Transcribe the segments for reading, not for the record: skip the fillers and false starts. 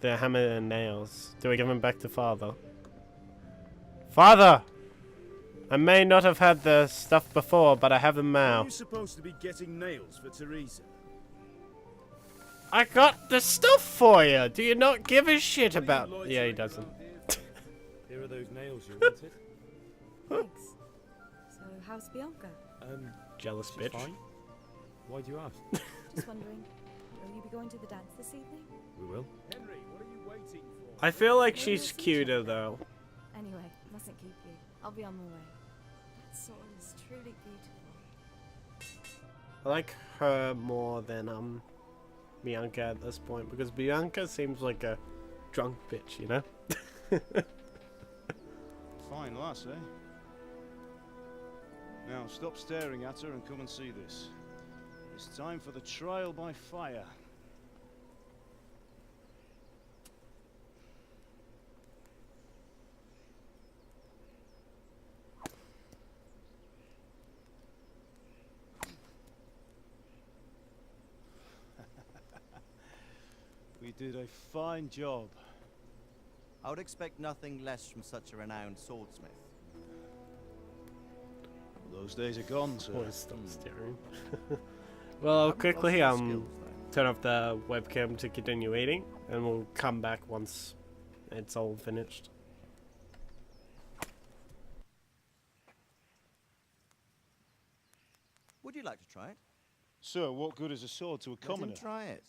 The hammer and nails. Do we give them back to Father? Father! I may not have had the stuff before, but I have them now. Are you supposed to be getting nails for Teresa? I got the stuff for you! Do you not give a shit about... Yeah, he doesn't. Here are those nails you wanted. Thanks. So, how's Bianca? Jealous She's bitch. fine. Why do you ask? Just wondering, will you be going to the dance this evening? We will. Henry, what are you waiting for? I feel like she's cuter, though. Anyway, mustn't keep you. I'll be on my way. That sword is truly beautiful. I like her more than, Bianca at this point, because Bianca seems like a drunk bitch, you know? Fine lass, eh? Now stop staring at her and come and see this. It's time for the trial by fire. We did a fine job. I would expect nothing less from such a renowned swordsmith. Those days are gone, sir. Always stop staring. Well, I'll quickly, turn off the webcam to continue eating, and we'll come back once it's all finished. Would you like to try it? Sir, what good is a sword to a commoner? Let him try it.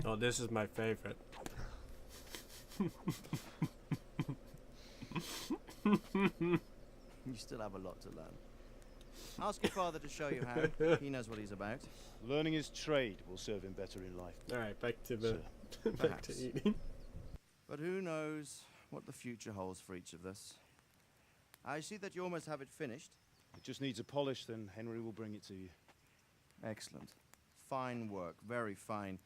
Oh, this is my favorite. You still have a lot to learn. Ask your father to show you how. He knows what he's about. Learning his trade will serve him better in life. Alright, back to the back Perhaps. to eating. But who knows what the future holds for each of us. I see that you almost have it finished. It just needs a polish, then Henry will bring it to you. Excellent. Fine work, very fine.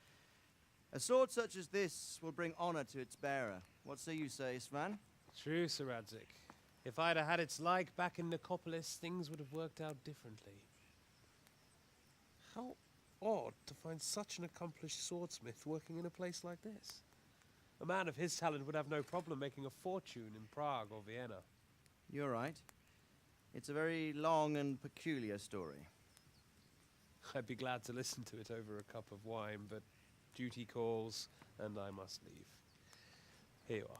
A sword such as this will bring honor to its bearer. What say you, Svan? True, Sir Radzik. If I'd have had its like back in Nicopolis, things would have worked out differently. How odd to find such an accomplished swordsmith working in a place like this. A man of his talent would have no problem making a fortune in Prague or Vienna. You're right. It's a very long and peculiar story. I'd be glad to listen to it over a cup of wine, but duty calls, and I must leave. Here you are.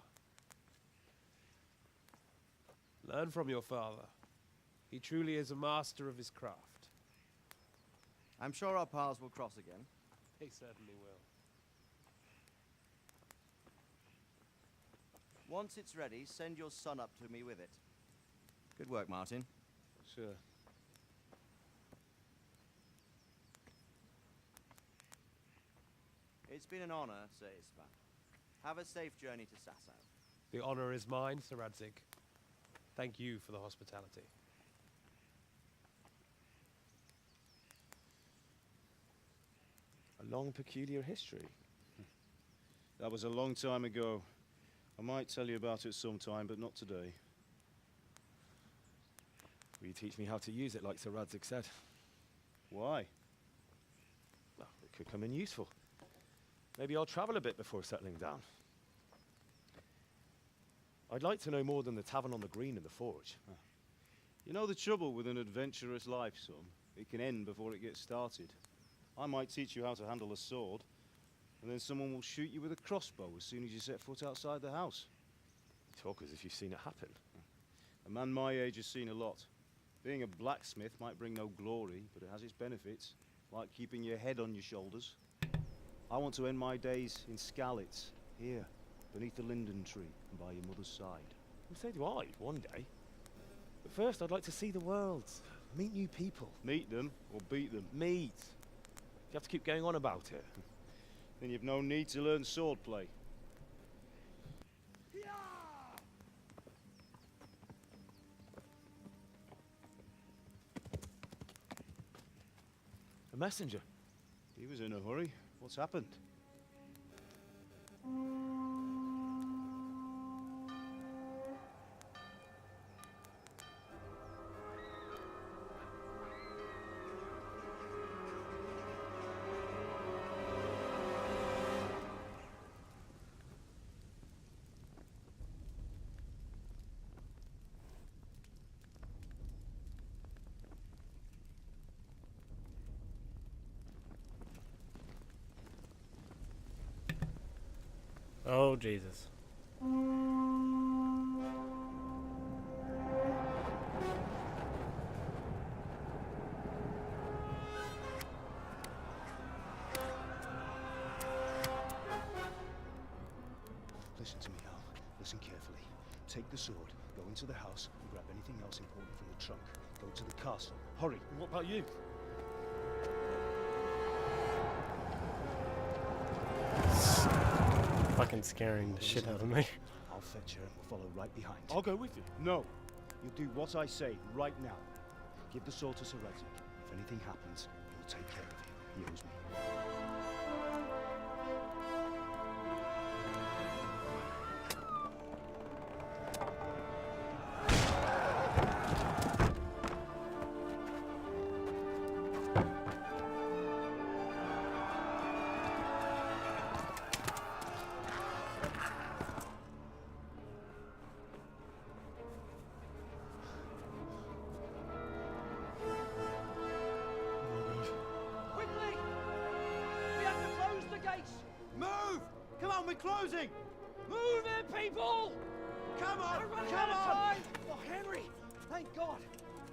Learn from your father. He truly is a master of his craft. I'm sure our paths will cross again. He certainly will. Once it's ready, send your son up to me with it. Good work, Martin. Sir. It's been an honor, Sir Isvan. Have a safe journey to Sasau. The honor is mine, Sir Radzik. Thank you for the hospitality. A long, peculiar history. That was a long time ago. I might tell you about it sometime, but not today. Will you teach me how to use it, like Sir Radzik said? Why? Well, it could come in useful. Maybe I'll travel a bit before settling down. I'd like to know more than the tavern on the green and the forge. You know the trouble with an adventurous life, son? It can end before it gets started. I might teach you how to handle a sword, and then someone will shoot you with a crossbow as soon as you set foot outside the house. You talk as if you've seen it happen. A man my age has seen a lot. Being a blacksmith might bring no glory, but it has its benefits, like keeping your head on your shoulders. I want to end my days in Skalitz, here, beneath the linden tree and by your mother's side. Well, so do I, one day. But first, I'd like to see the world, meet new people. Meet them or beat them. Meet. You have to keep going on about it. Then you've no need to learn swordplay. A messenger. He was in a hurry. What's happened? Oh, Jesus. Listen to me, Al. Listen carefully. Take the sword, go into the house, and grab anything else important from the trunk. Go to the castle. Hurry. What about you? Fucking scaring the shit out of me. I'll fetch her and we'll follow right behind. I'll go with you. No. You'll do what I say right now. Give the sword to Heretic. If anything happens, he'll take care of you. He owes me. Quickly! We have to close the gates! Move! Come on, we're closing! Move it, people! Come on! We're running Come out of on! time! Oh, Henry! Thank God!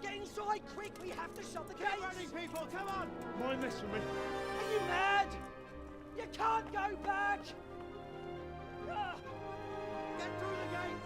Get inside, quick! We have to shut the Get gates! running, people! Come on! Mind this for me. Are you mad? You can't go back! Ah, Get through the gates!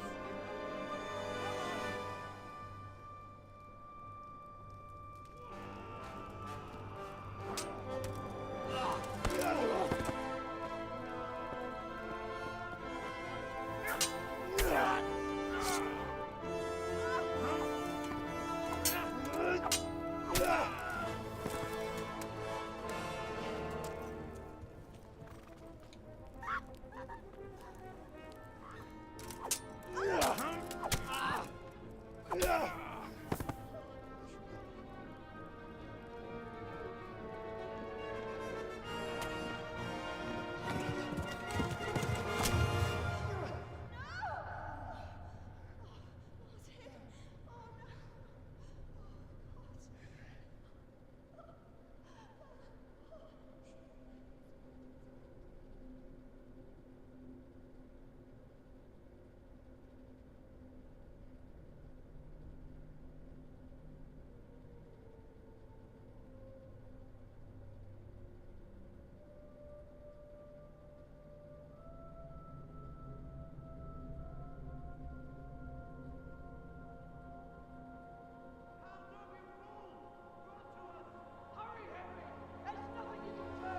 hurry, Henry! There's nothing you can do!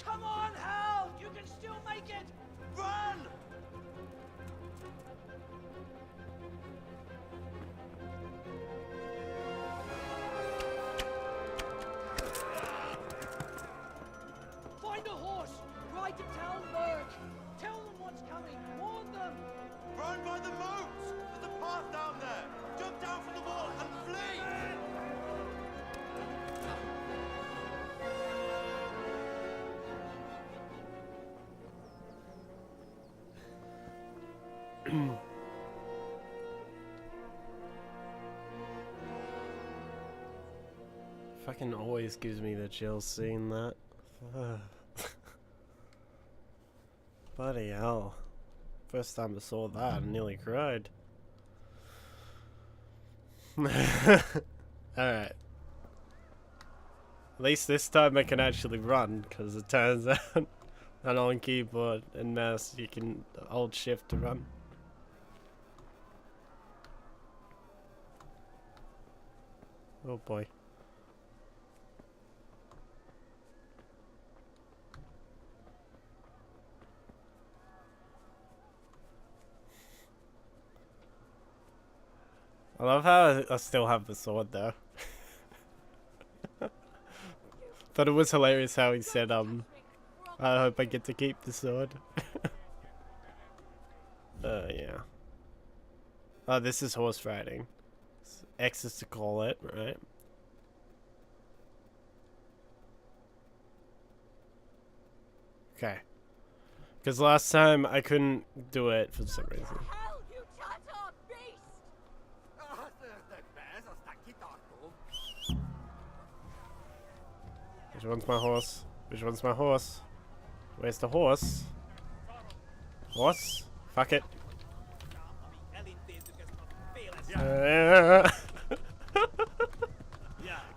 Come on, Hal! You can still make it! Run! Find a horse! Ride to Talmberg! Tell them what's coming! Warn them! Run by the moats! There's a path down there! Jump down from the wall and flee! Fucking always gives me the chills seeing that. Bloody hell. First time I saw that, I nearly cried. Alright. At least this time I can actually run, because it turns out that on keyboard and mouse you can hold shift to run. Oh boy. I love how I still have the sword though. Thought it was hilarious how he said, I hope I get to keep the sword. Yeah. Oh, this is horse riding. X is to call it, right? Okay. Because last time I couldn't do it for some reason. Hell, you Tatar beast! Which one's my horse? Which one's my horse? Where's the horse? Horse? Fuck it.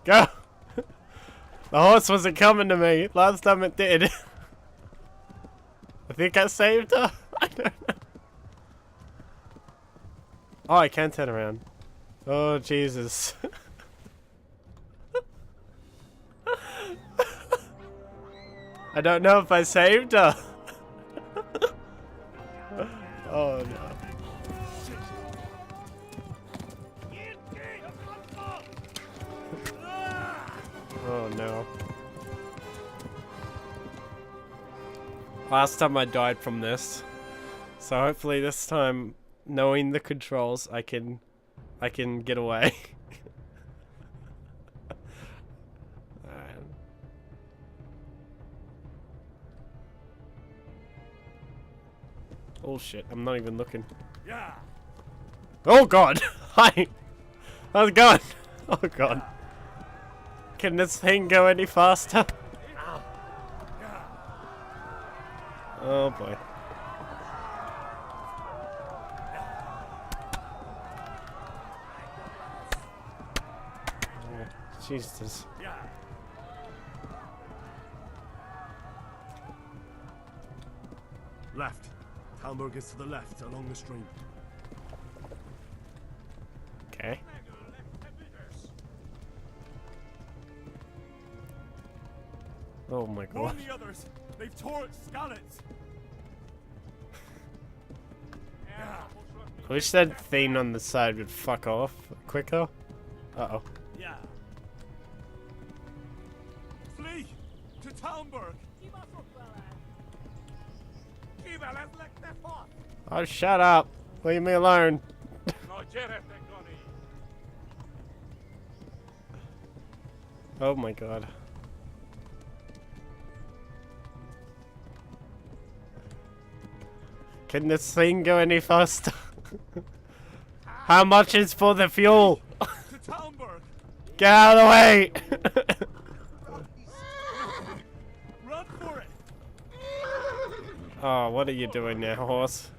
Go! The horse wasn't coming to me. Last time it did. I think I saved her. I don't know. Oh, I can turn around. Oh, Jesus. I don't know if I saved her. Oh, no. Oh, no. Last time I died from this. So hopefully this time, knowing the controls, I can get away. Alright. Oh shit, I'm not even looking. Yeah. Oh god! Hi! How's it going? Oh god. Can this thing go any faster? Oh boy. Jesus. Left. Talmberg is to the left, along the stream. Okay. Oh my god. Warn the others! They've tore at Skalitz! I wish that thing on the side would fuck off quicker. Uh-oh. Yeah. Flee! To Talmberg! Oh, shut up. Leave me alone. Oh my god. Can this thing go any faster? How much is for the fuel? To Talmberg! Get out of the way! Run for it! Oh, what are you doing now, horse?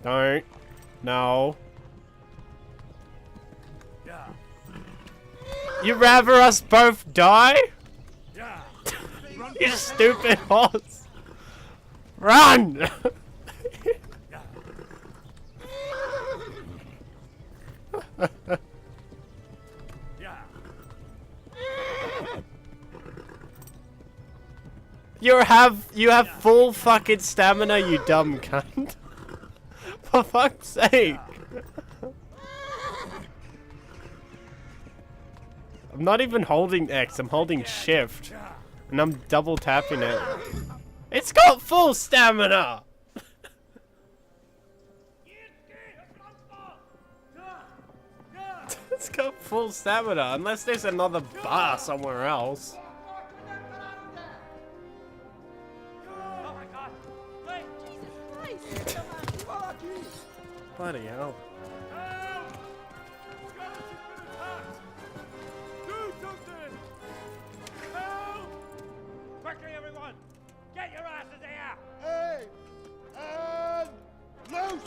Don't. No. Yeah. You'd rather us both die? Yeah. Run You stupid horse! Run! Yeah. You have full fucking stamina, you dumb cunt. For fuck's sake. I'm not even holding X, I'm holding shift. And I'm double tapping it. It's got full stamina! It's got full stamina, unless there's another bar somewhere else. Oh my god. Wait. Jesus Christ! Bloody hell. Do something! Help! Quickly, everyone! Get your asses here! Hey! And loose!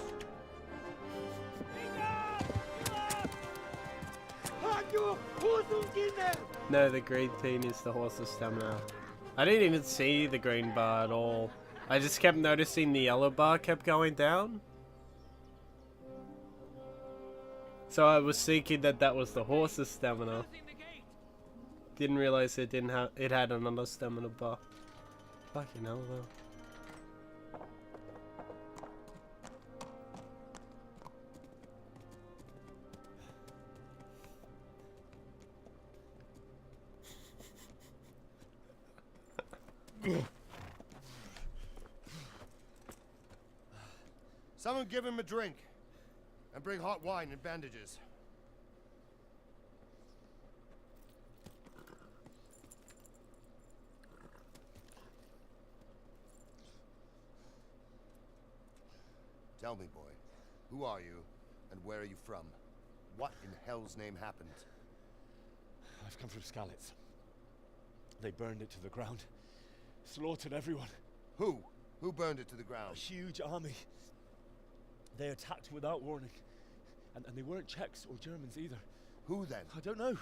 No, the green thing is the horse's stamina. I didn't even see the green bar at all. I just kept noticing the yellow bar kept going down. So I was thinking that that was the horse's stamina. Didn't realize it didn't have. It had another stamina bar. Fucking hell though. Someone give him a drink. And bring hot wine and bandages. Tell me, boy, who are you and where are you from? What in hell's name happened? I've come from Skalitz. They burned it to the ground. Slaughtered everyone. Who? Who burned it to the A ground? huge army. They attacked without warning. And they weren't Czechs or Germans either. Who then? I don't know.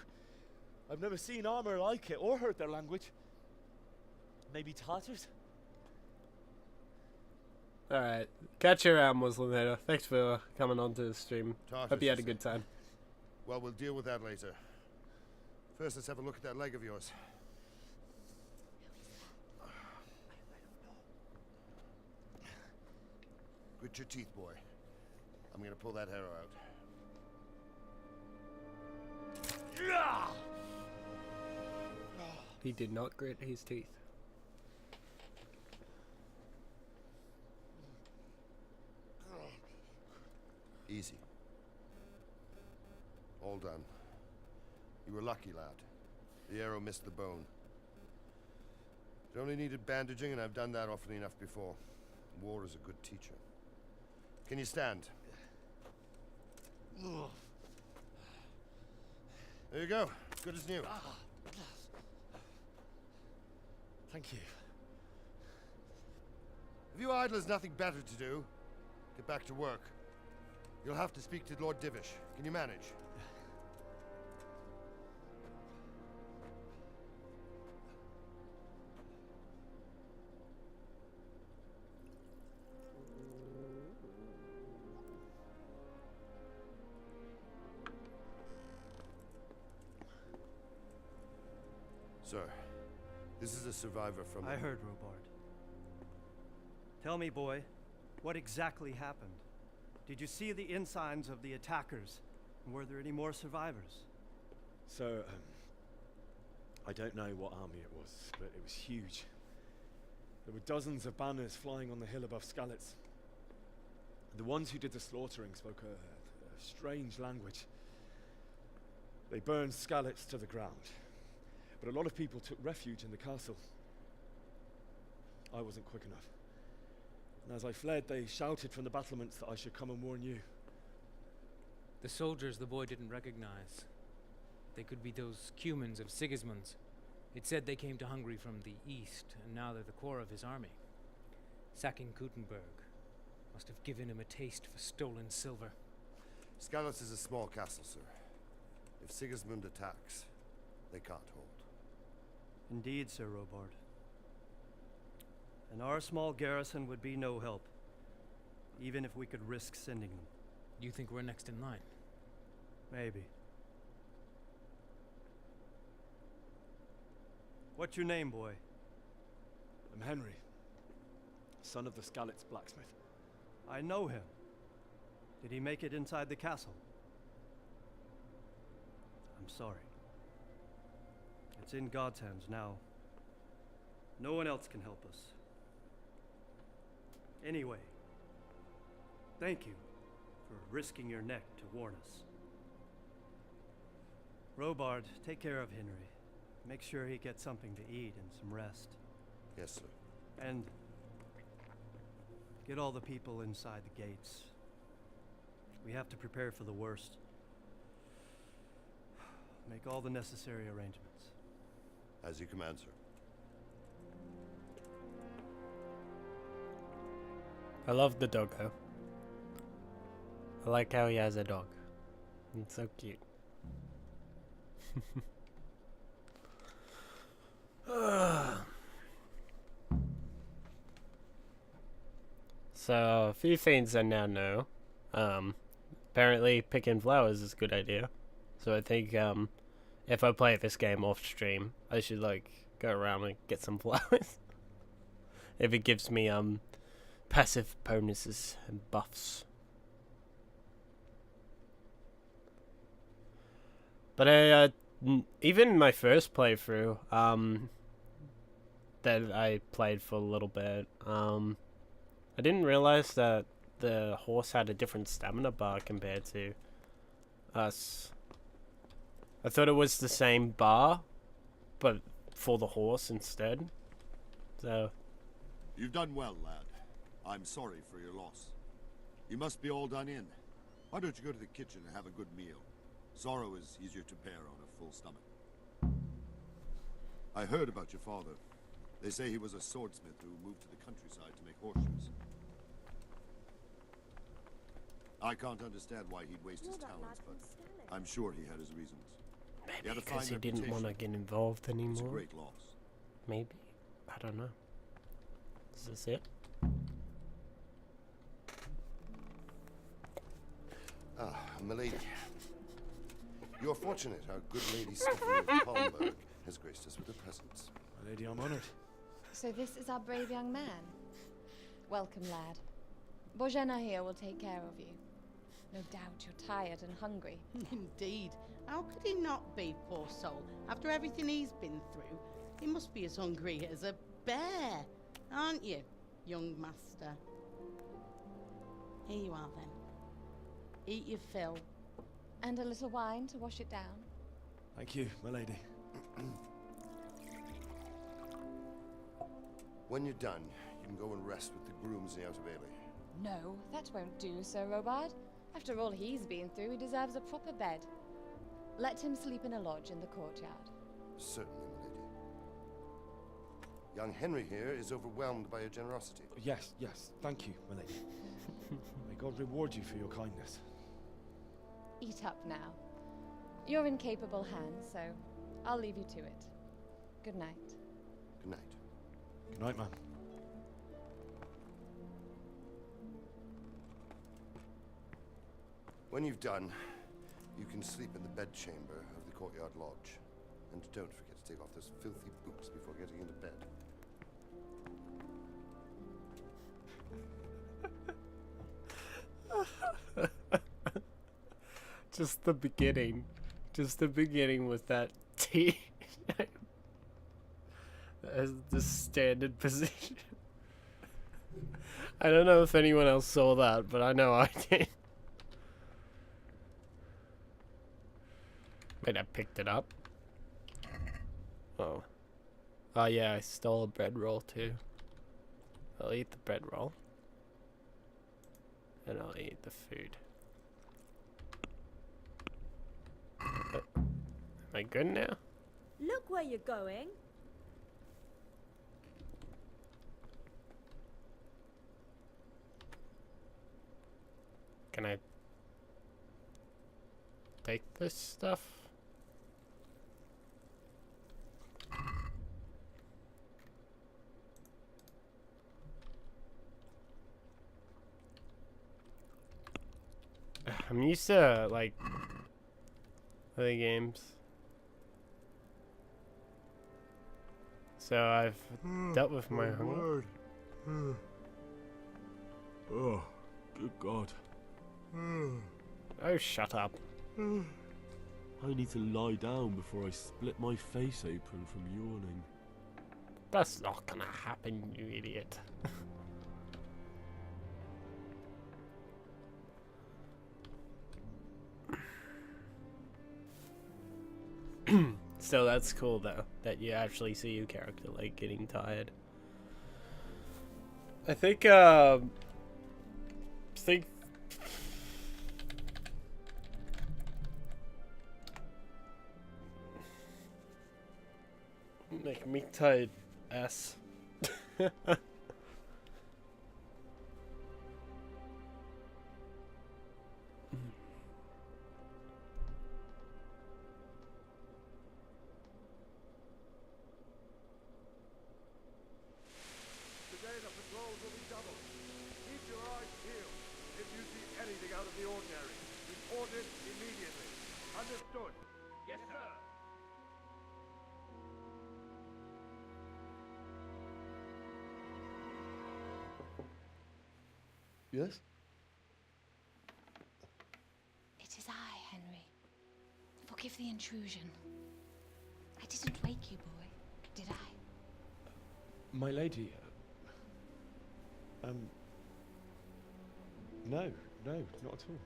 I've never seen armor like it or heard their language. Maybe Tatars? Alright. Catch you around, Muslim Hater. Thanks for coming on to the stream. Tartars, Hope you had a you good say? time. Well, we'll deal with that later. First, let's have a look at that leg of yours. Grit your teeth, boy. I'm gonna pull that arrow out. He did not grit his teeth. Easy. All done. You were lucky, lad. The arrow missed the bone. It only needed bandaging, and I've done that often enough before. War is a good teacher. Can you stand? There you go. Good as new. Thank you. If you idlers nothing better to do, get back to work. You'll have to speak to Lord Divish. Can you manage? Sir, this is a survivor from... I heard, Robard. Tell me, boy, what exactly happened? Did you see the ensigns of the attackers? And were there any more survivors? So, I don't know what army it was, but it was huge. There were dozens of banners flying on the hill above Skalitz. The ones who did the slaughtering spoke a strange language. They burned Skalitz to the ground, but a lot of people took refuge in the castle. I wasn't quick enough. And as I fled, they shouted from the battlements that I should come and warn you. The soldiers the boy didn't recognize. They could be those Cumans of Sigismund's. It said they came to Hungary from the east, and now they're the core of his army. Sacking Kuttenberg must have given him a taste for stolen silver. Skalitz is a small castle, sir. If Sigismund attacks, they can't hold. Indeed, Sir Robard. And our small garrison would be no help, even if we could risk sending them. You think we're next in line? Maybe. What's your name, boy? I'm Henry, son of the Skalitz blacksmith. I know him. Did he make it inside the castle? I'm sorry. It's in God's hands now. No one else can help us. Anyway, thank you for risking your neck to warn us. Robard, take care of Henry. Make sure he gets something to eat and some rest. Yes, sir. And get all the people inside the gates. We have to prepare for the worst. Make all the necessary arrangements. As you command, sir. I love the doggo. I like how he has a dog. It's so cute. So, a few things I now know. Apparently picking flowers is a good idea. So I think if I play this game off stream, I should like go around and get some flowers. If it gives me passive bonuses and buffs. But even my first playthrough, that I played for a little bit, I didn't realize that the horse had a different stamina bar compared to us. I thought it was the same bar, but for the horse instead. So. You've done well, lad. I'm sorry for your loss. You must be all done in. Why don't you go to the kitchen and have a good meal? Sorrow is easier to bear on a full stomach. I heard about your father. They say he was a swordsmith who moved to the countryside to make horseshoes. I can't understand why he'd waste his talents, but I'm sure he had his reasons. Maybe because he didn't want to get involved anymore. It's a great loss. Maybe. I don't know. Is this it? Ah, milady. You're fortunate our good lady Stephanie of Talmberg has graced us with her presence. My lady, I'm honored. So this is our brave young man. Welcome, lad. Bojena here will take care of you. No doubt you're tired and hungry. Indeed. How could he not be, poor soul? After everything he's been through, he must be as hungry as a bear, aren't you, young master? Here you are, then. Eat your fill. And a little wine to wash it down. Thank you, my lady. When you're done, you can go and rest with the grooms in the Outer Bailey. No, that won't do, Sir Robard. After all he's been through, he deserves a proper bed. Let him sleep in a lodge in the courtyard. Certainly, milady. Young Henry here is overwhelmed by your generosity. Yes, yes, thank you, my lady. May God reward you for your kindness. Eat up now. You're in capable hands, so I'll leave you to it. Good night. Good night. Good night, man. When you've done, you can sleep in the bedchamber of the courtyard lodge. And don't forget to take off those filthy boots before getting into bed. Just the beginning. Just the beginning with that T. As the standard position. I don't know if anyone else saw that, but I know I did. Wait, I picked it up. Oh. Oh yeah, I stole a bread roll too. I'll eat the bread roll. And I'll eat the food. Am I good now? Look where you're going. Can I take this stuff? I'm used to, like, other games. So I've dealt with my hunger. Oh, good God. Oh, shut up. I need to lie down before I split my face open from yawning. That's not gonna happen, you idiot. So that's cool though, that you actually see your character like getting tired. I think make me tired, ass. Today the patrols will be doubled. Keep your eyes peeled. If you see anything out of the ordinary, report it immediately. Understood? Yes, sir. Yes? It is I, Henry. Forgive the intrusion. I didn't wake you, boy, did I? My lady, no, not at all.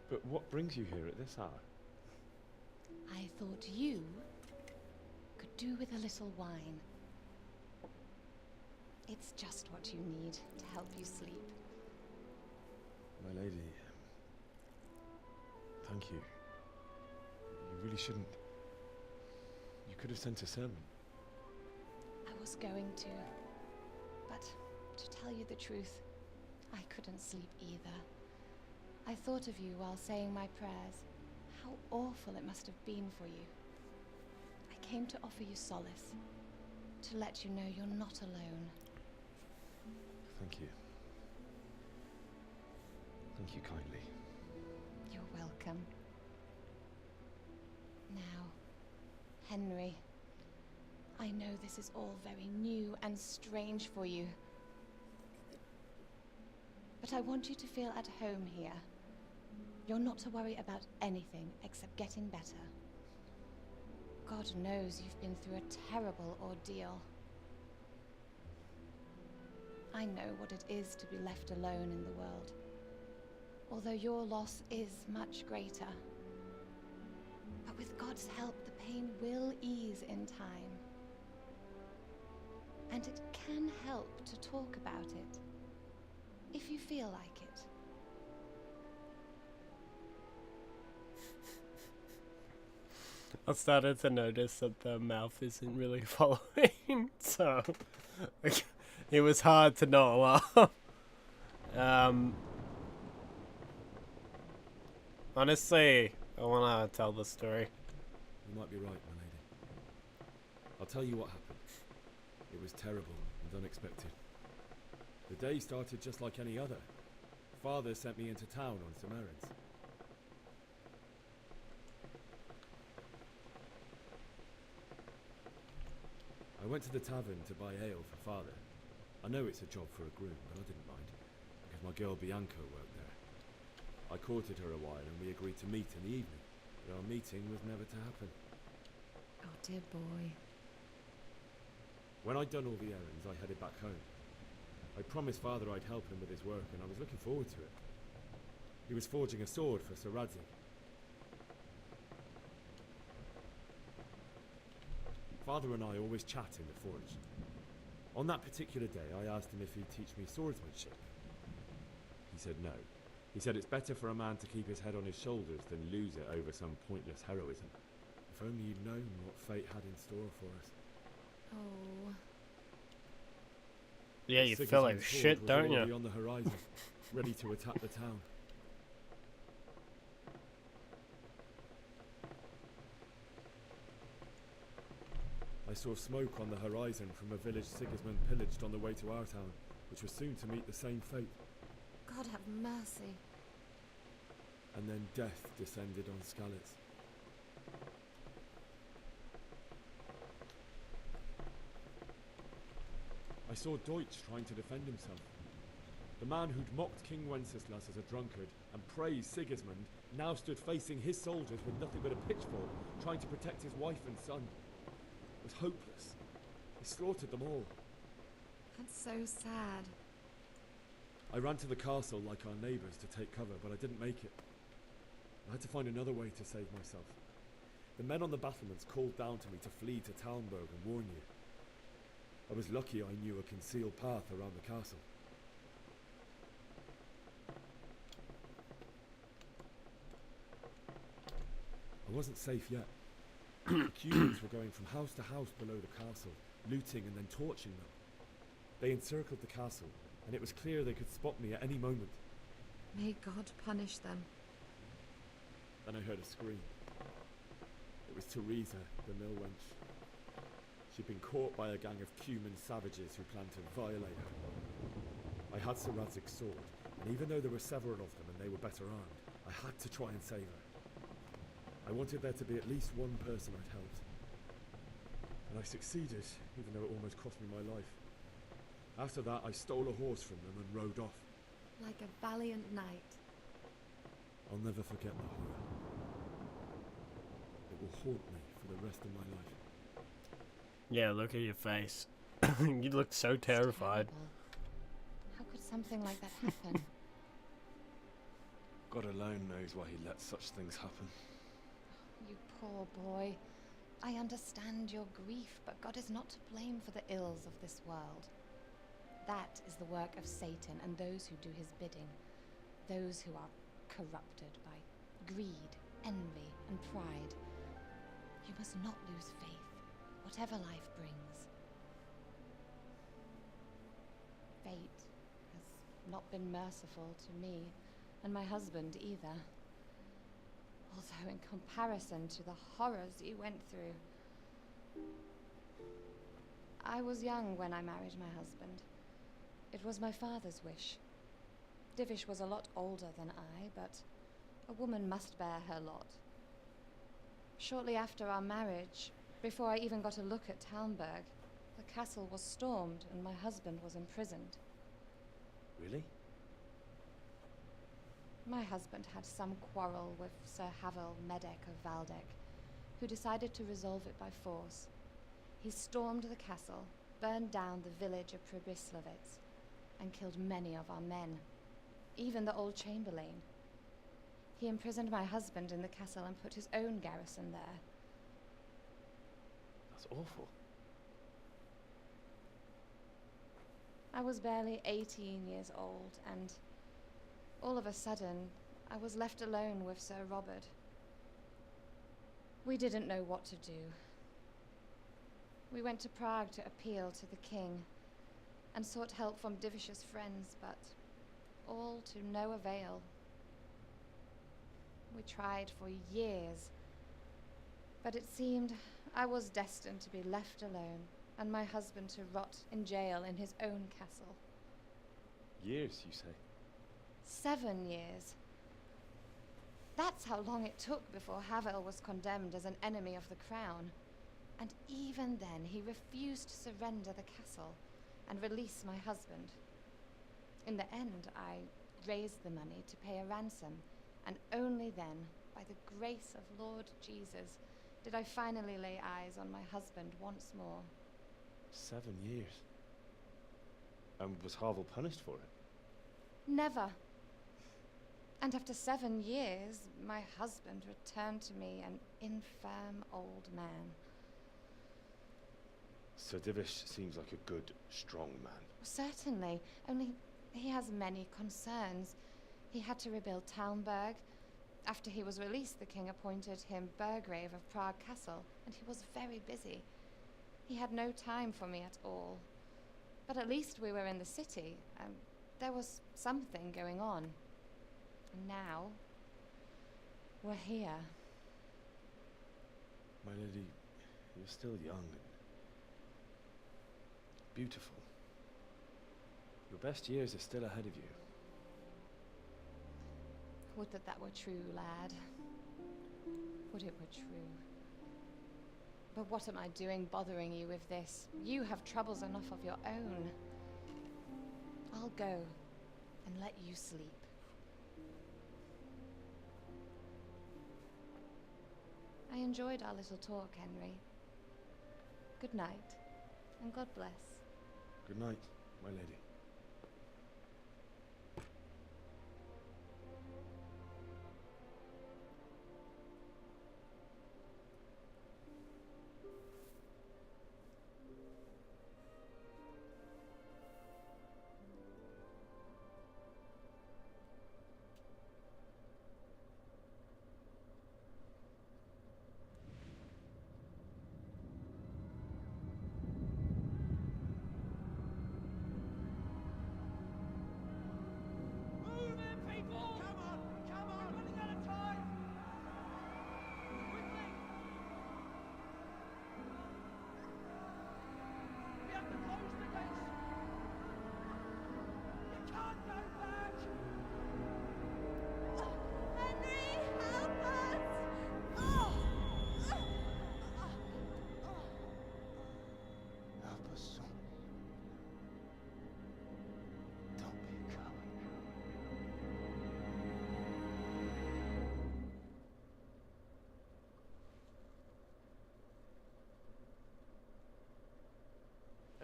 But what brings you here at this hour? I thought you could do with a little wine. It's just what you need to help you sleep. My lady, thank you. You really shouldn't. You could have sent a servant. was going to. But to tell you the truth, I couldn't sleep either. I thought of you while saying my prayers. How awful it must have been for you. I came to offer you solace, to let you know you're not alone. Thank you. Thank you kindly. You're welcome. Now, Henry, I know this is all very new and strange for you. But I want you to feel at home here. You're not to worry about anything except getting better. God knows you've been through a terrible ordeal. I know what it is to be left alone in the world, although your loss is much greater. But with God's help, the pain will ease in time. And it can help to talk about it, if you feel like it. I started to notice that the mouth isn't really following, so it was hard to not laugh. Honestly, I want to tell the story. You might be right, my lady. I'll tell you what happened. It was terrible and unexpected. The day started just like any other. Father sent me into town on some errands. I went to the tavern to buy ale for Father. I know it's a job for a groom, but I didn't mind, because my girl Bianca worked there. I courted her a while and we agreed to meet in the evening, but our meeting was never to happen. Oh dear boy. When I'd done all the errands, I headed back home. I promised Father I'd help him with his work, and I was looking forward to it. He was forging a sword for Sir Radzig. Father and I always chat in the forge. On that particular day, I asked him if he'd teach me swordsmanship. He said no. He said it's better for a man to keep his head on his shoulders than lose it over some pointless heroism. If only you'd known what fate had in store for us. Oh. Yeah, you feel like shit, don't you? On the horizon, ready to attack the town. I saw smoke on the horizon from a village Sigismund pillaged on the way to our town, which was soon to meet the same fate. God have mercy. And then death descended on Skalitz. I saw Deutsch trying to defend himself. The man who'd mocked King Wenceslas as a drunkard and praised Sigismund now stood facing his soldiers with nothing but a pitchfork, trying to protect his wife and son. It was hopeless. He slaughtered them all. That's so sad. I ran to the castle like our neighbours to take cover, but I didn't make it. I had to find another way to save myself. The men on the battlements called down to me to flee to Talmberg and warn you. I was lucky I knew a concealed path around the castle. I wasn't safe yet. The Cumans were going from house to house below the castle, looting and then torching them. They encircled the castle, and it was clear they could spot me at any moment. May God punish them. Then I heard a scream. It was Teresa, the mill wench. She'd been caught by a gang of Cuman savages who planned to violate her. I had Sir Radzig's sword, and even though there were several of them and they were better armed, I had to try and save her. I wanted there to be at least one person I'd helped. And I succeeded, even though it almost cost me my life. After that, I stole a horse from them and rode off. Like a valiant knight. I'll never forget the horror. It will haunt me for the rest of my life. Yeah, look at your face. You look so terrified. How could something like that happen? God alone knows why he lets such things happen. You poor boy. I understand your grief, but God is not to blame for the ills of this world. That is the work of Satan and those who do his bidding. Those who are corrupted by greed, envy, and pride. You must not lose faith, whatever life brings. fate has not been merciful to me, and my husband either. Although in comparison to the horrors you went through. I was young when I married my husband. It was my father's wish. Divish was a lot older than I, but a woman must bear her lot. Shortly after our marriage, before I even got a look at Talmberg, the castle was stormed and my husband was imprisoned. Really? My husband had some quarrel with Sir Havel Medek of Valdek, who decided to resolve it by force. He stormed the castle, burned down the village of Pribyslavitz, and killed many of our men, even the old chamberlain. He imprisoned my husband in the castle and put his own garrison there. That's awful. I was barely 18 years old, and all of a sudden, I was left alone with Sir Robert. We didn't know what to do. We went to Prague to appeal to the king, and sought help from Divish's friends, but all to no avail. We tried for years, but it seemed I was destined to be left alone, and my husband to rot in jail in his own castle. Years, you say? 7 years. That's how long it took before Havel was condemned as an enemy of the crown. And even then, he refused to surrender the castle and release my husband. In the end, I raised the money to pay a ransom, and only then, by the grace of Lord Jesus, did I finally lay eyes on my husband once more. 7 years. And was Havel punished for it? Never. And after 7 years, my husband returned to me an infirm old man. Sir Divish seems like a good, strong man. Certainly, only he has many concerns. He had to rebuild Talmberg. After he was released, the king appointed him Burgrave of Prague Castle, and he was very busy. He had no time for me at all. But at least we were in the city, and there was something going on. And now, we're here. My lady, you're still young and beautiful. Your best years are still ahead of you. Would that that were true, lad. Would it were true. But what am I doing bothering you with this? You have troubles enough of your own. I'll go and let you sleep. I enjoyed our little talk, Henry. Good night, and God bless. Good night, my lady.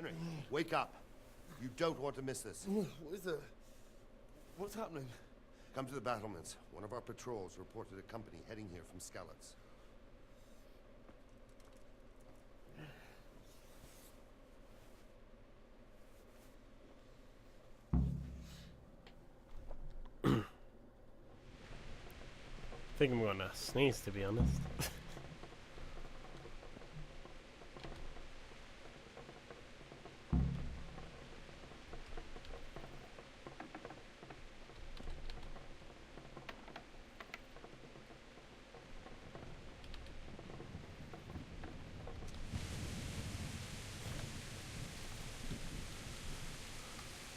Henry, wake up. You don't want to miss this. What is it? What's happening? Come to the battlements. One of our patrols reported a company heading here from Skalitz. I think I'm gonna sneeze, to be honest.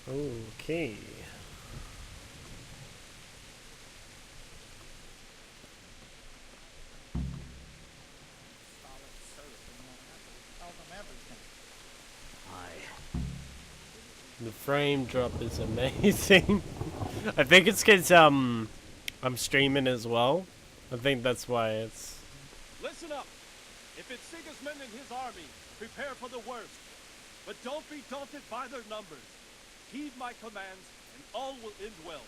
Okay. The frame drop is amazing. I think it's because I'm streaming as well. I think that's why it's. Listen up. If it's Sigismund and his army, prepare for the worst. But don't be daunted by their numbers. Heed my commands, and all will end well.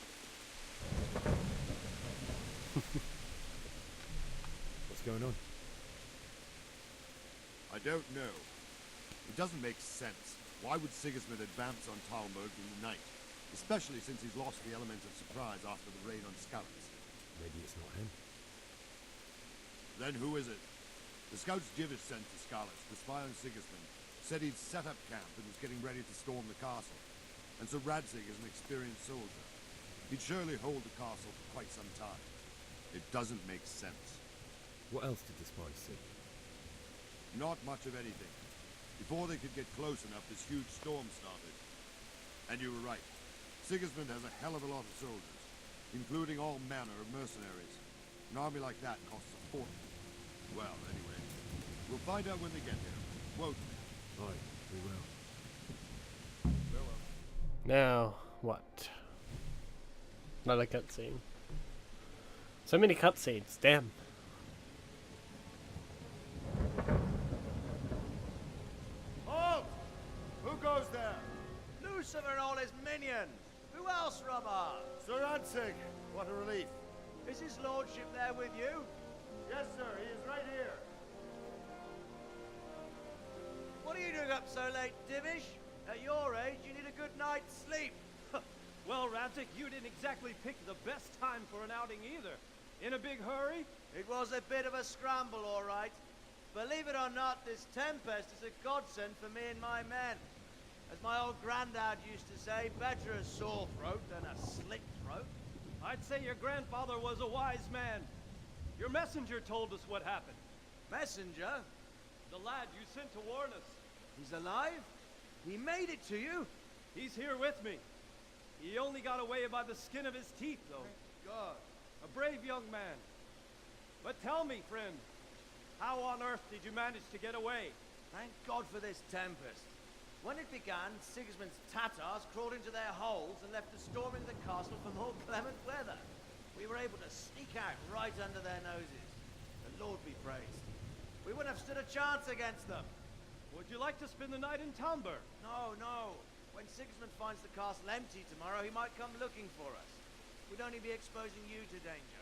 What's going on? I don't know. It doesn't make sense. Why would Sigismund advance on Talmberg in the night? Especially since he's lost the element of surprise after the raid on Skalitz. Maybe it's not him. Then who is it? The scouts Jivish sent to Skalitz to spy on Sigismund said he'd set up camp and was getting ready to storm the castle. And so Radzig is an experienced soldier. He'd surely hold the castle for quite some time. It doesn't make sense. What else did the spies see? Not much of anything. Before they could get close enough, this huge storm started. And you were right. Sigismund has a hell of a lot of soldiers, including all manner of mercenaries. An army like that costs a fortune. Well, anyway, we'll find out when they get here, won't we? Aye, we will. Farewell. Now, what? Another cutscene. So many cutscenes, damn. Halt! Who goes there? Lucifer and all his minions! Who else, Robber? Sir Radzig, what a relief. Is his lordship there with you? Yes, sir. He is right here. What are you doing up so late, Divish? At your age, you need a good night's sleep. Well, Radzig, you didn't exactly pick the best time for an outing either. In a big hurry? It was a bit of a scramble, all right. Believe it or not, this tempest is a godsend for me and my men. As my old granddad used to say, better a sore throat than a slick throat. I'd say your grandfather was a wise man. Your messenger told us what happened. Messenger? The lad you sent to warn us. He's alive? He made it to you? He's here with me. He only got away by the skin of his teeth, though. Thank God. A brave young man. But tell me, friend, how on earth did you manage to get away? Thank God for this tempest. When it began, Sigismund's Tatars crawled into their holes and left us storming the castle for more clement weather. We were able to sneak out right under their noses. The Lord be praised. We wouldn't have stood a chance against them. Would you like to spend the night in Talmberg? No, no. When Sigismund finds the castle empty tomorrow, he might come looking for us. We'd only be exposing you to danger.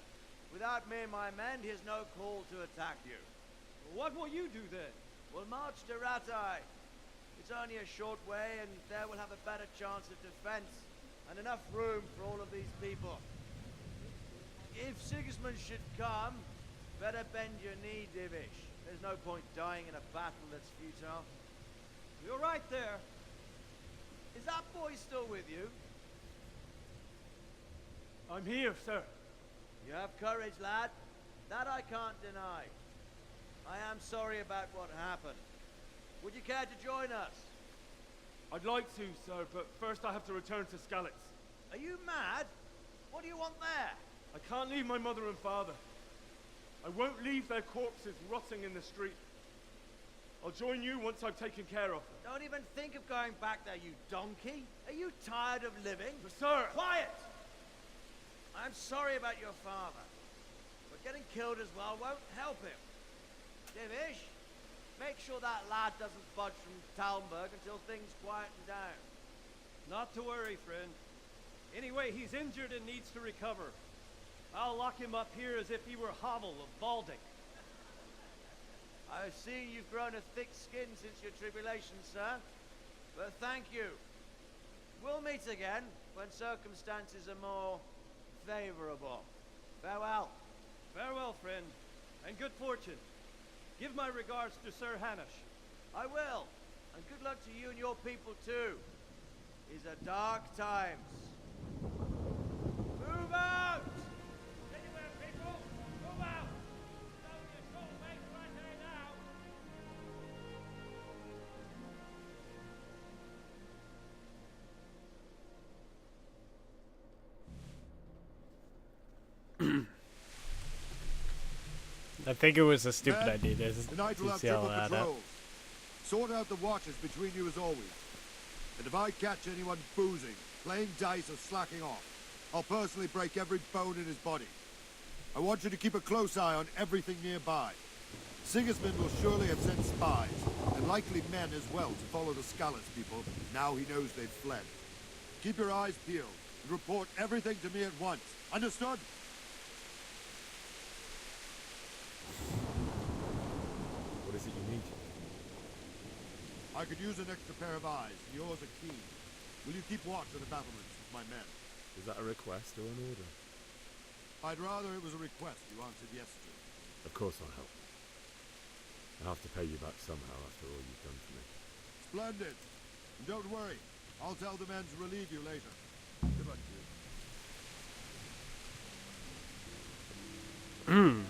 Without me and my men, he has no call to attack you. What will you do then? We'll march to Ratai. It's only a short way, and there we'll have a better chance of defense, and enough room for all of these people. If Sigismund should come, better bend your knee, Divish. There's no point dying in a battle that's futile. You're right there. Is that boy still with you? I'm here, sir. You have courage, lad. That I can't deny. I am sorry about what happened. Would you care to join us? I'd like to, sir, but first I have to return to Skalitz. Are you mad? What do you want there? I can't leave my mother and father. I won't leave their corpses rotting in the street. I'll join you once I've taken care of them. Don't even think of going back there, you donkey. Are you tired of living? But sir! Quiet! I'm sorry about your father, but getting killed as well won't help him. Divish, make sure that lad doesn't budge from Talmberg until things quieten down. Not to worry, friend. Anyway, he's injured and needs to recover. I'll lock him up here as if he were Havel of Baldic. I see you've grown a thick skin since your tribulation, sir. But thank you. We'll meet again when circumstances are more favorable. Farewell. Farewell, friend, and good fortune. Give my regards to Sir Hanush. I will. And good luck to you and your people, too. These are dark times. Move out! Anywhere, people! Move out! Don't get so make right there now! I think it was a stupid Men, idea. There's tonight we'll have yell triple at it. patrols. Sort out the watches between you as always. And if I catch anyone boozing, playing dice or slacking off, I'll personally break every bone in his body. I want you to keep a close eye on everything nearby. Sigismund will surely have sent spies, and likely men as well, to follow the Skalitz people, now he knows they've fled. Keep your eyes peeled, and report everything to me at once. Understood? What is it you need? I could use an extra pair of eyes, and yours are keen. Will you keep watch on the battlements with my men? Is that a request or an order? I'd rather it was a request you answered yes to. Of course I'll help. I have to pay you back somehow after all you've done for me. Splendid. And don't worry. I'll tell the men to relieve you later. Good luck to you.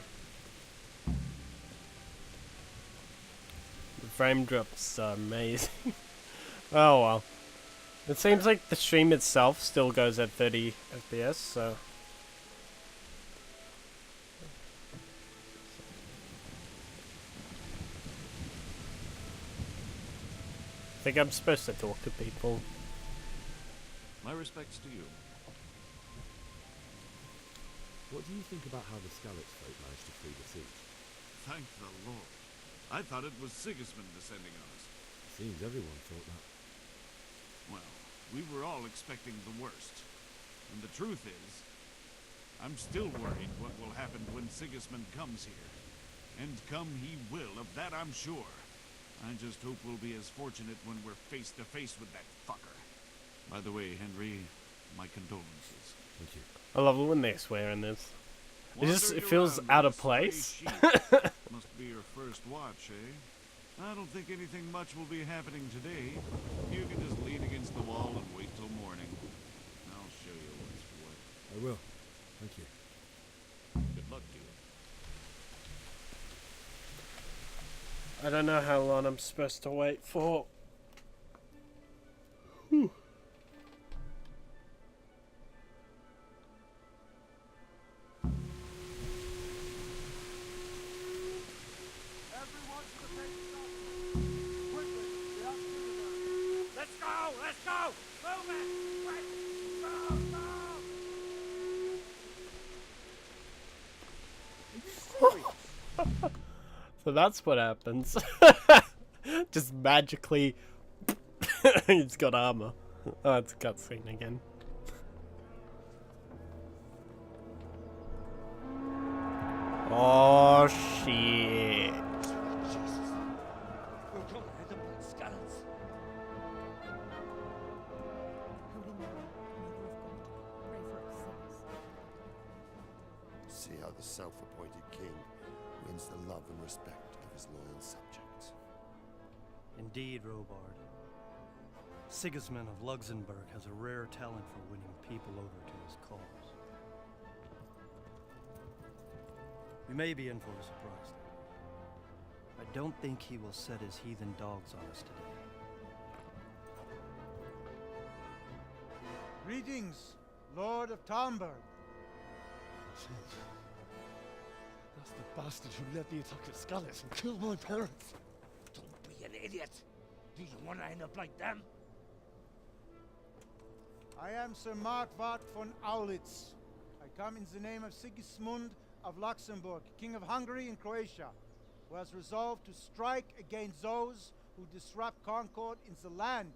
The frame drops are amazing. Oh well. It seems like the stream itself still goes at 30 FPS, so... I think I'm supposed to talk to people. My respects to you. What do you think about how the Skalitz folk managed to flee the siege? Thank the Lord. I thought it was Sigismund descending on us. Seems everyone thought that. Well, we were all expecting the worst. And the truth is, I'm still worried what will happen when Sigismund comes here. And come he will, of that I'm sure. I just hope we'll be as fortunate when we're face to face with that fucker. By the way, Henry, my condolences. Thank you. I love it when they swear in this. It feels Wandering out around of with a place. stray sheep. Must be your first watch, eh? I don't think anything much will be happening today. You can just lean against the wall and wait till morning. I'll show you what's what. I will. Thank you. Good luck to you. I don't know how long I'm supposed to wait for. Whew. Let's go! Let's go! Move it! Quick! Go! Go! So that's what happens. Just magically, he's got armor. Oh, it's a cutscene again. Oh shit! We're coming at them like skeletons. See how the self-appointed king wins the love and respect of his loyal subjects. Indeed, Robard. Sigismund of Luxembourg has a rare talent for winning people over to his cause. We may be in for a surprise, though. I don't think he will set his heathen dogs on us today. Greetings, Lord of Talmberg. That's the bastard who led the attack at Skalitz and killed my parents. Don't be an idiot. Do you want to end up like them? I am Sir Markwart von Aulitz. I come in the name of Sigismund of Luxembourg, King of Hungary and Croatia, who has resolved to strike against those who disrupt concord in the land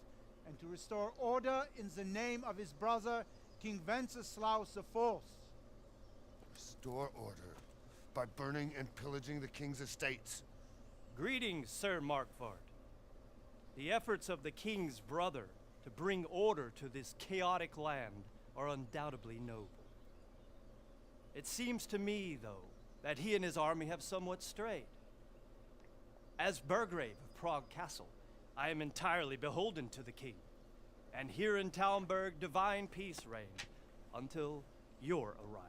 and to restore order in the name of his brother, King Wenceslaus IV. Restore order by burning and pillaging the king's estates. Greetings, Sir Markwart. The efforts of the king's brother to bring order to this chaotic land are undoubtedly noble. It seems to me, though, that he and his army have somewhat strayed. As Burgrave of Prague Castle, I am entirely beholden to the king, and here in Talmberg divine peace reigned until your arrival.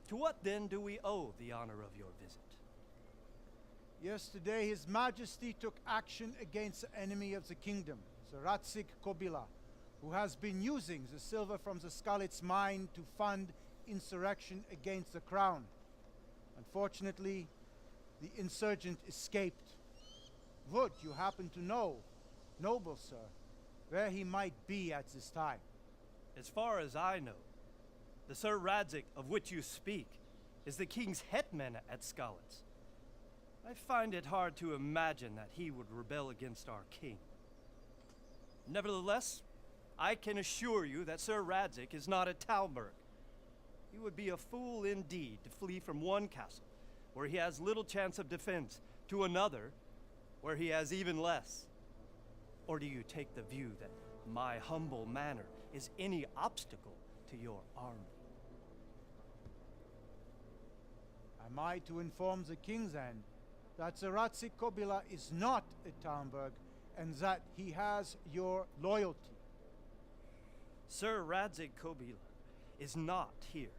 To what then do we owe the honor of your visit? Yesterday, His Majesty took action against the enemy of the kingdom, the Ratsik Kobila, who has been using the silver from the Skalitz mine to fund insurrection against the crown. Unfortunately, the insurgent escaped. Would you happen to know, noble sir, where he might be at this time? As far as I know, the Sir Radzik of which you speak is the king's hetman at Skalitz. I find it hard to imagine that he would rebel against our king. Nevertheless, I can assure you that Sir Radzik is not at Talmberg. He would be a fool indeed to flee from one castle, where he has little chance of defense, to another, where he has even less. Or do you take the view that my humble manner is any obstacle to your army? Am I to inform the king then that Sir Radzik Kobila is not at Talmberg and that he has your loyalty? Sir Radzik Kobila is not here,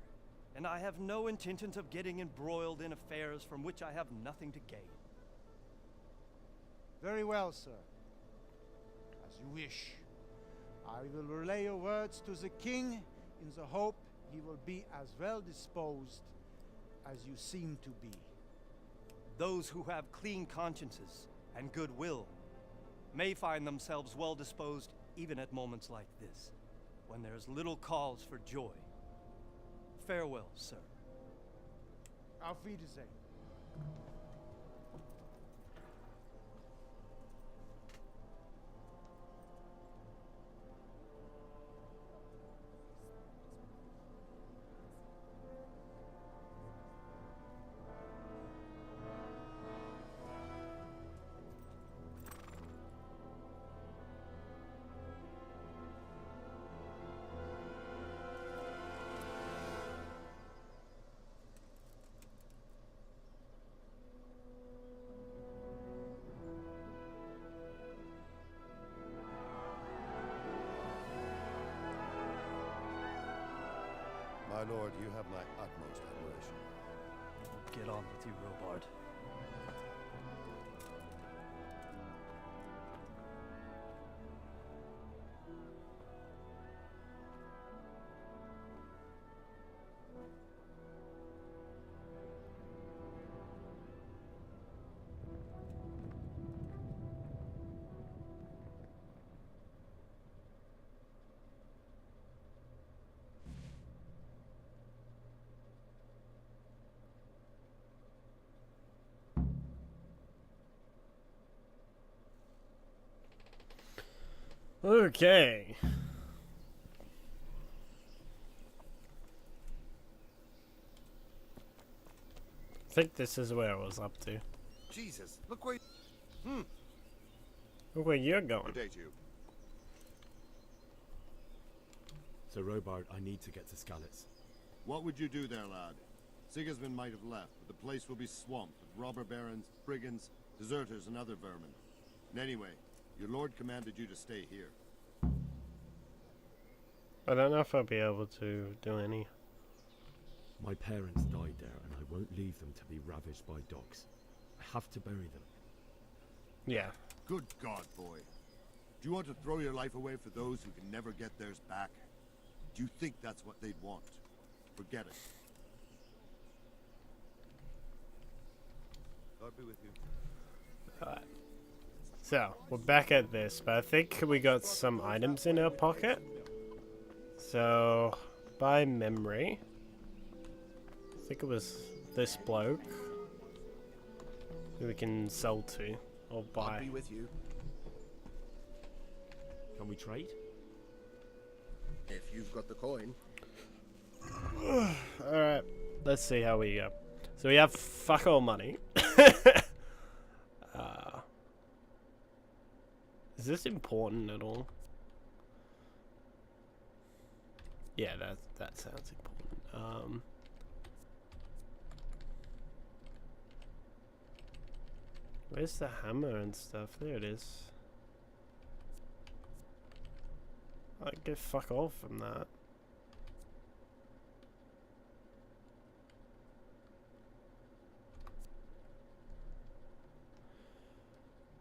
and I have no intentions of getting embroiled in affairs from which I have nothing to gain. Very well, sir. As you wish. I will relay your words to the king in the hope he will be as well disposed as you seem to be. Those who have clean consciences and goodwill may find themselves well disposed even at moments like this, when there's little cause for joy. Farewell, sir. Auf Wiedersehen. My lord, you have my utmost admiration. Get on with you, Robard. Okay. I think this is where I was up to. Jesus, look where. Look where you're going. Good day to you. So, Robard, I need to get to Skalitz. What would you do there, lad? Sigismund might have left, but the place will be swamped with robber barons, brigands, deserters, and other vermin. And anyway, your lord commanded you to stay here. I don't know if I'll be able to do any. My parents died there, and I won't leave them to be ravaged by dogs. I have to bury them. Yeah. Good God, boy. Do you want to throw your life away for those who can never get theirs back? Do you think that's what they'd want? Forget it. God be with you. Alright. So, we're back at this, but I think we got some items in our pocket. So, by memory, I think it was this bloke who we can sell to or buy. I'll be with you. Can we trade? If you've got the coin. Alright, let's see how we go. So we have fuck all money. Is this important at all? Yeah, that sounds important. Where's the hammer and stuff? There it is. I get fuck all from that.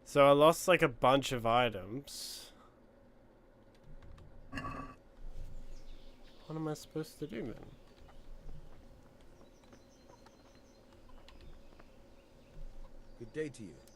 So I lost like a bunch of items. What am I supposed to do then? Day to you.